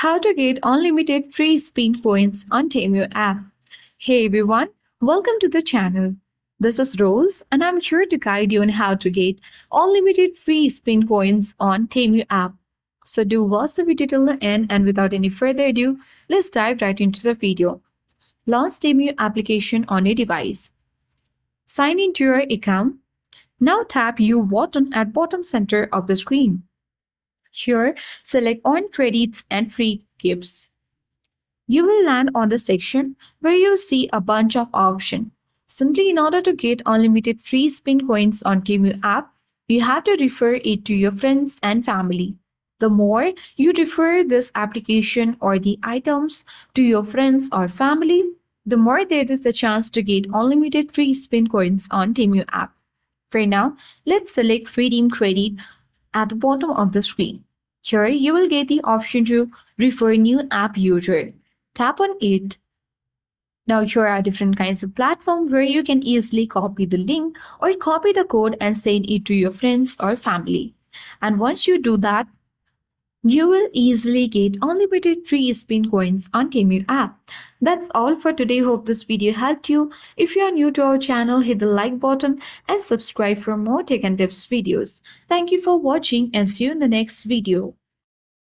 How to get unlimited free spin points on Temu app. Hey everyone, welcome to the channel. This is Rose and I'm here to guide you on how to get unlimited free spin points on Temu app. So do watch the video till the end and without any further ado, let's dive right into the video. Launch Temu application on your device. Sign into your account. Now tap You button at bottom center of the screen. Here, select Earn Credits and Free Gifts. You will land on the section where you see a bunch of options. Simply in order to get unlimited free spin coins on Temu app, you have to refer it to your friends and family. The more you refer this application or the items to your friends or family, the more there is a chance to get unlimited free spin coins on Temu app. For now, let's select Redeem Credit at the bottom of the screen. Here you will get the option to refer new app user. Tap on it. Now here are different kinds of platforms where you can easily copy the link or copy the code and send it to your friends or family. And once you do that, you will easily get unlimited free spin coins on Temu app. That's all for today. Hope this video helped you. If you are new to our channel, hit the like button and subscribe for more tech and tips videos. Thank you for watching and see you in the next video.